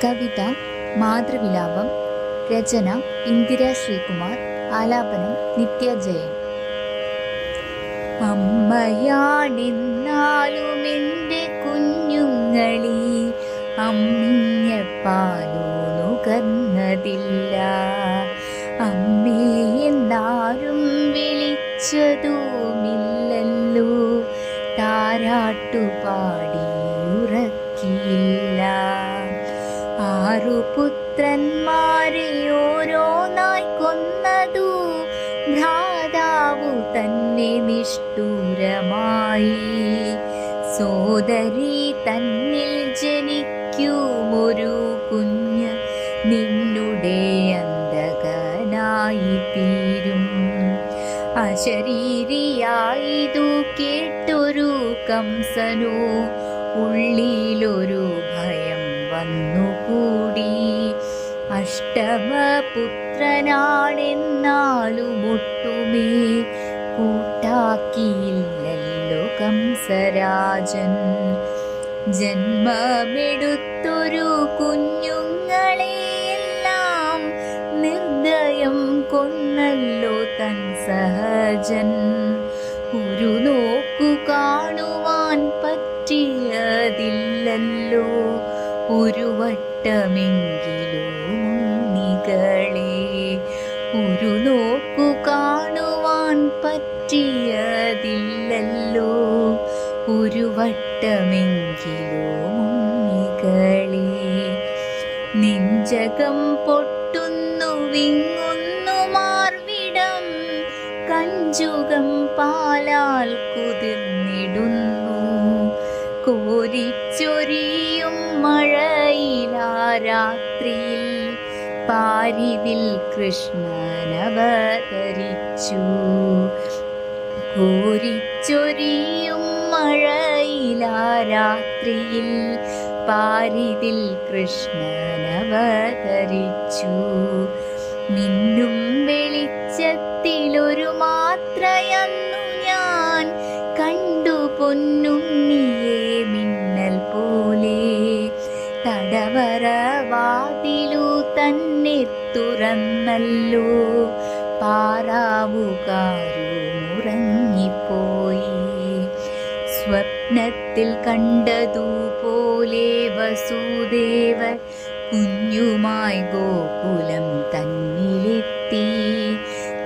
കവിത മാതൃവിലാപം. രചന ഇന്ദിര ശ്രീകുമാർ. ആലാപനം നിത്യ ജയൻ. അമ്മയാണെന്നാലും എൻ്റെ കുഞ്ഞുങ്ങളി അമ്മിഞ്ഞ പാലു നുകർന്നതില്ല. അമ്മേ എന്നാരും വിളിച്ചതുമില്ലല്ലോ, താരാട്ടുപാടി ഉറക്കിയില്ല. 6 പുത്രന്മാരെ ഓരോന്നായി കൊന്നതു ഭ്രാതാവു തന്നെ നിഷ്ഠൂരമായി. സോദരി തന്നിൽ ജനിക്കുമൊരു കുഞ്ഞ് നിന്നുടെ അന്തകനായി തീരും. അശരീരിയായിതു കേട്ടൊരു കംസനു ഉള്ളിലൊരു ഭയം വന്നുകൂടി. അഷ്ടമപുത്രനാണെന്നാലും ഒട്ടുമേ കൂട്ടാക്കിയില്ലല്ലോ കംസരാജൻ. ജന്മമെടുത്തൊരു കുഞ്ഞുങ്ങളെയെല്ലാം നിർദ്ദയം കൊന്നല്ലോ തൻ സഹജൻ. ഒരു നോക്കു കാണുവാൻ പറ്റിയതില്ലല്ലോ, ഒരു വട്ടമെങ്കിലും ഉണ്ണികളെ. ഒരു നോക്കു കാണുവാൻ പറ്റിയതില്ലല്ലോ, ഒരു വട്ടമെങ്കിലും ഉണ്ണികളെ. നെഞ്ചകം പൊട്ടുന്നു വിങ്ങുന്നു മാർവിടം, കഞ്ചുകം പാലാൽ കുതിർന്നിടുന്നു. കോരിച്ചൊരിയും മഴയിലാ രാത്രിയിൽ പാരിതിൽ കൃഷ്ണനവതരിച്ചു. കോരിച്ചൊരിയും മഴയിലാ രാത്രിയിൽ പാരിതിൽ കൃഷ്ണനവതരിച്ചു. മിന്നും വെളിച്ചത്തിലൊരു മാത്രയന്നു ഞാൻ കണ്ടു പൊന്നുണ്ണിയെ മിന്നൽ പോലെ. തടവറ വാതിലു തന്നെ തുറന്നല്ലോ, പാറാവുകാരുമുറങ്ങിപ്പോയി. സ്വപ്നത്തിൽ കണ്ടതുപോലെ വസുദേവർ കുഞ്ഞുമായി ഗോകുലം തന്നിലെത്തി.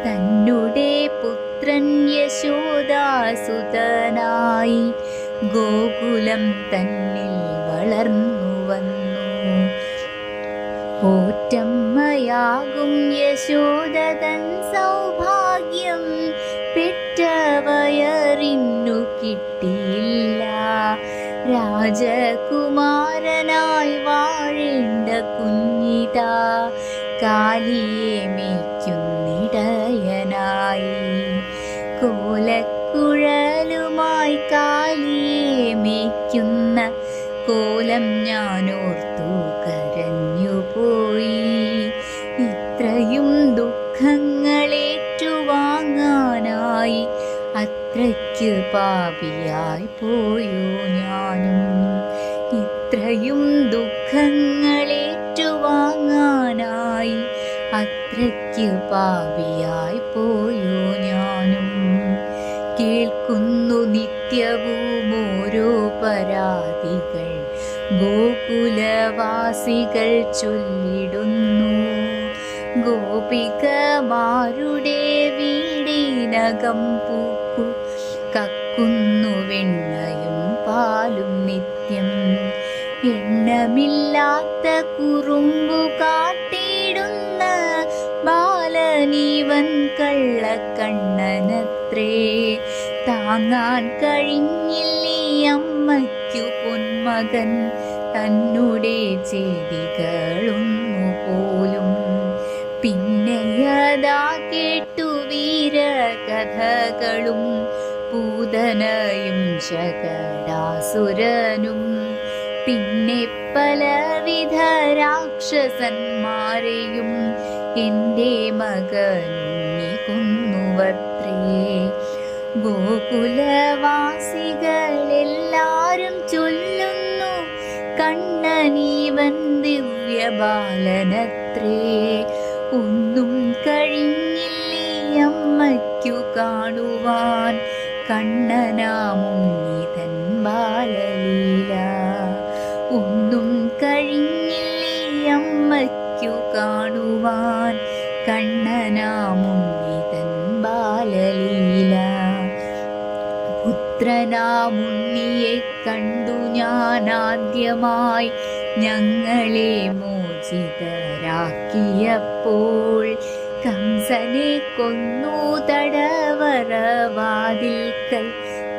തന്നുടെ പുത്രൻ യശോദാസുതനായി ഗോകുലം തന്നിൽ വളർന്നു വന്നു. പോറ്റമ്മയാകും യശോദതൻ സൗഭാഗ്യം പെറ്റവയറിന്നു കിട്ടിയില്ല. രാജകുമാരനായി വാഴേണ്ട കുഞ്ഞിതാ കാലിയെ മേയ്ക്കുന്നിടയനായി. കോലക്കുഴലുമായി കാലിയെ മേയ്ക്കുന്ന കോലം ഞാനോർത്തു കരഞ്ഞുപോയി. ഇത്രയും ദുഃഖങ്ങളേറ്റുവാങ്ങാനായി അത്രയ്ക്ക് പാപിയായി പോയോ ഞാനും. ഇത്രയും ദുഃഖങ്ങളേറ്റുവാങ്ങാനായി അത്രയ്ക്ക് പാപിയായി പോയോ ഞാനും. കേൾക്കുന്നു നിത്യവും ഓരോ പരാതികൾ ഗോകുലവാസികൾ ചൊല്ലിടുന്നു. ഗോപികമാരുടെ വീടിനകം പൂക്കു കക്കുന്നു വെണ്ണയും പാലും നിത്യം. എണ്ണമില്ലാത്ത കുറുമ്പു കാട്ടിടുന്ന ബാലനീവൻ കള്ളക്കണ്ണനത്രേ. താങ്ങാൻ കഴിഞ്ഞില്ലേ അമ്മയ്ക്കു പൊന്മകൻ തന്നുടെ ചെയ്തികളൊന്നു പോലും. പിന്നെയതാ കേട്ടു വീരകഥകളും പൂതനയും ശകടാസുരനും. പിന്നെ പലവിധ രാക്ഷസന്മാരെയും എൻ്റെ മകനുണ്ണി കൊന്നുവത്രേ. ഗോകുലവാസികളെല്ലാരും ചൊല്ലുന്നു കണ്ണനീവൻ ദിവ്യ ദിവ്യബാലനത്രേ. ഒന്നും കഴിഞ്ഞില്ലേ അമ്മയ്ക്കു കാണുവാൻ കണ്ണനാമുണ്ണിതൻ ബാലലീല. ഒന്നും കഴിഞ്ഞില്ലേ അമ്മയ്ക്കു കാണുവാൻ കണ്ണനാമുണ്ണിതൻ ബാലലീല. പുത്രനാമുണ്ണിയെ കണ്ടു ഞാനാദ്യമായി ഞങ്ങളെ മോചിതരാക്കിയപ്പോൾ കംസനെ കൊന്നു തടവറവാതിൽക്കൽ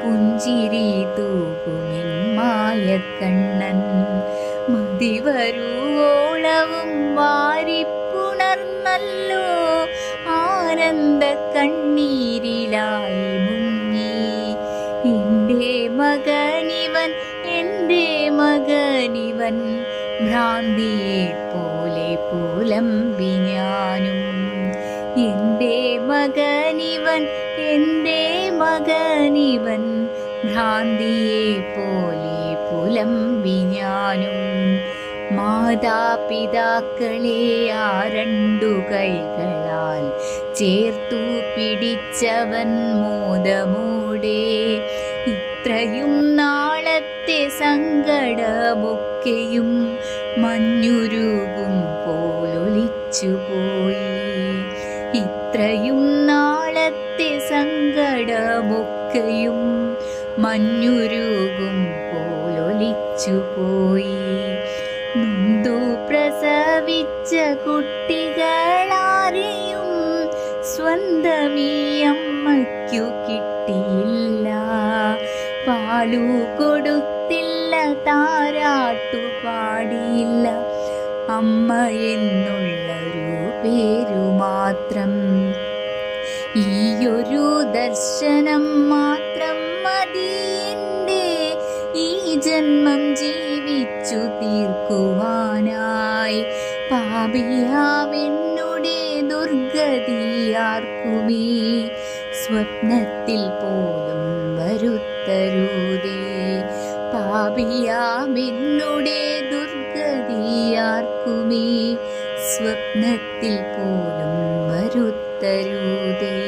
പുഞ്ചിരി തൂകുമെൻ മായക്കണ്ണൻ. മതിവരുവോളവും വാരിപ്പുണർന്നല്ലോ ആനന്ദ കണ്ണീരിലായി മുങ്ങി. എൻ്റെ മകനിവൻ, എൻ്റെ മകനിവൻ, ഭ്രാന്തിയെ പോലെ പുലമ്പി ഞാനും. എൻ്റെ മകനിവൻ, എൻ്റെ മകനിവൻ, ഭ്രാന്തിയെ പോലെ പുലമ്പി ഞാനും. മാതാപിതാക്കളെ ആ രണ്ടു കൈകളാൽ ചേർത്തു പിടിച്ചവൻ മോദമോടെ. ഇത്രയും നാളത്തെ സങ്കടമൊക്കെയും മഞ്ഞുരുകും പോലൊലിച്ചുപോയി. ഇത്രയും നാളത്തെ സങ്കടമൊക്കെയും മഞ്ഞുരുകും പോലൊലിച്ചുപോയി. നൊന്തു പ്രസവിച്ച കുട്ടികളാരെയും സ്വന്തമീ അമ്മയ്ക്കു കിട്ടിയില്ല. പാലു കൊടുത്തില്ല, താരാട്ടു പാടിയില്ല, അമ്മ എന്നുള്ളൊരു പേരു മാത്രം. ഈയൊരു ദർശനം മാത്രം മതി എൻ്റെ ഈ ജന്മം ജീവിച്ചു തീർക്കുവാനായി. പാപിയാമെന്നുടെ ദുർഗതിയാർക്കുമേ സ്വപ്നത്തിൽ പോലും വരുത്തരുതേ. പാപിയാമെന്നുടെ ദുർഗതിയാർക്കുമേ സ്വപ്നത്തിൽ പോലും വരുത്തരുതേ.